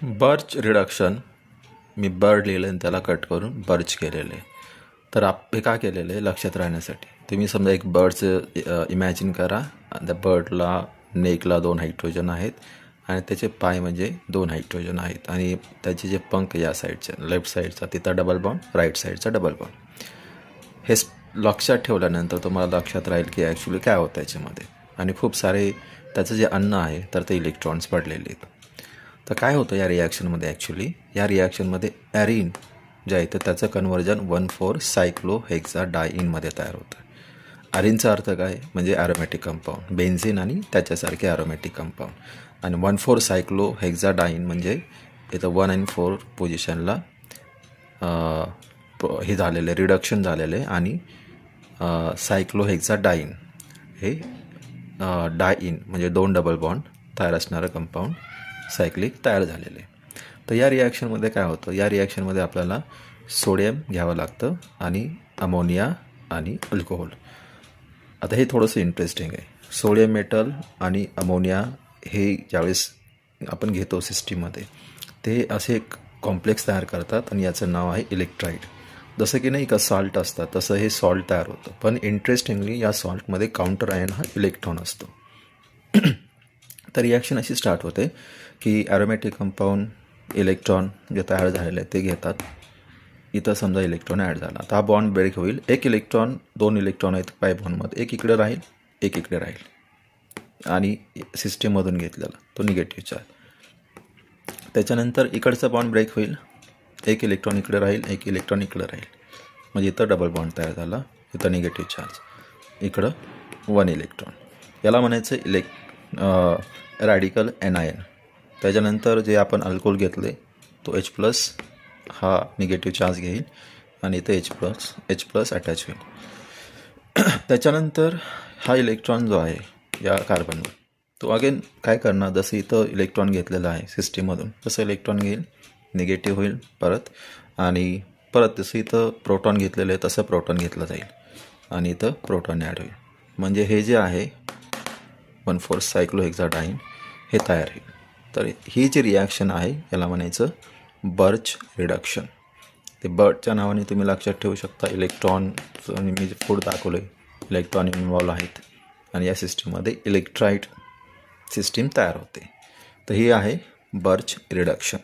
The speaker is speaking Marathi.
बर्च रिडक्शन मी बर्ड लिहिलं आणि त्याला कट करून बर्च केलेलं आहे. तर हे का केलेलं आहे लक्षात राहण्यासाठी. तुम्ही समजा एक बर्डचं इमॅजिन करा. त्या बर्डला नेकला 2 हायड्रोजन आहेत आणि त्याचे पाय म्हणजे 2 हायड्रोजन आहेत आणि त्याचे जे पंख या साईडचे लेफ्ट साईडचा तिथं डबल बॉन्ड, राईट साईडचा डबल बॉन्ड. हे लक्षात ठेवल्यानंतर तुम्हाला लक्षात राहील की ॲक्च्युली काय होतं याच्यामध्ये. आणि खूप सारे त्याचं जे अन्न आहे तर ते इलेक्ट्रॉन्स पडलेले आहेत. तर काय होतं या रिॲक्शनमध्ये. ॲक्च्युली या रिॲक्शनमध्ये ॲरिन जे आहे तर त्याचं कन्व्हर्जन 1,4-सायक्लोहेक्साडाईनमध्ये तयार होतं. ॲरिनचा अर्थ काय म्हणजे ॲरोमॅटिक कंपाऊंड, बेन्झिन आणि त्याच्यासारखे ॲरोमॅटिक कंपाऊंड. आणि 1,4-सायक्लोहेक्साडाईन म्हणजे इथं 1 आणि 4 पोझिशनला हे झालेलं आहे, रिडक्शन झालेलं आहे. आणि सायक्लोहेक्साडाईन हे डाईन म्हणजे 2 डबल बॉन्ड तयार असणारं कंपाऊंड सायक्लिक तयार झालेले. तर या रिॲक्शनमध्ये काय होतं, या रिॲक्शनमध्ये आपल्याला सोडियम घ्यावं लागतं आणि अमोनिया आणि अल्कोहोल. आता हे थोडंसं इंटरेस्टिंग आहे. सोडियम मेटल आणि अमोनिया हे ज्यावेळेस आपण घेतो सिस्टीममध्ये ते असे एक कॉम्प्लेक्स तयार करतात आणि याचं नाव आहे इलेक्ट्राईट. जसं की नाही का सॉल्ट असतात तसं हे सॉल्ट तयार होतं. पण इंटरेस्टिंगली या सॉल्टमध्ये काउंटर आयन हा इलेक्ट्रॉन असतो. तर रिॲक्शन अशी स्टार्ट होते की ॲरोमॅटिक कंपाऊंड इलेक्ट्रॉन जे तयार झालेले आहेत ते घेतात. इथं समजा इलेक्ट्रॉन ॲड झाला तर हा बॉन्ड ब्रेक होईल. 1 इलेक्ट्रॉन 2 इलेक्ट्रॉन आहेत पाय बॉन्डमध्ये, एक इकडे राहील एक इकडे राहील आणि सिस्टीममधून घेतलेला तो निगेटिव्ह चार्ज. त्याच्यानंतर इकडचा बॉन्ड ब्रेक होईल, 1 इलेक्ट्रॉन इकडे राहील एक इलेक्ट्रॉन इकडे राहील म्हणजे इथं डबल बॉन्ड तयार झाला. इथं निगेटिव्ह चार्ज, इकडं 1 इलेक्ट्रॉन. याला म्हणायचं रॅडिकल एनायन. त्याच्यानंतर जे आपण अल्कोहोल घेतले तो H+ हा निगेटिव्ह चार्ज घेईल आणि इथं H+ अटॅच होईल. त्याच्यानंतर हा इलेक्ट्रॉन जो आहे या कार्बनवर तो अगेन काय करणार, जसं इथं इलेक्ट्रॉन घेतलेलं आहे सिस्टीममधून तसं इलेक्ट्रॉन घेईल, निगेटिव्ह होईल परत आणि परत जसं इथं प्रोटॉन घेतलेलं आहे तसं प्रोटॉन घेतलं जाईल आणि इथं प्रोटॉन ॲड होईल. म्हणजे हे जे आहे 1,4-सायक्लोहेक्साडाईन हे तयार होईल. तर ही जी रिॲक्शन आहे याला म्हणायचं बर्च रिडक्शन. ते बर्चच्या नावाने तुम्ही लक्षात ठेवू शकता. इलेक्ट्रॉन मी जे पुढं दाखवलं आहे इलेक्ट्रॉन इन्व्हॉल्व आहेत आणि या सिस्टीममध्ये इलेक्ट्राईट सिस्टीम तयार होते. तर ही आहे बर्च रिडक्शन.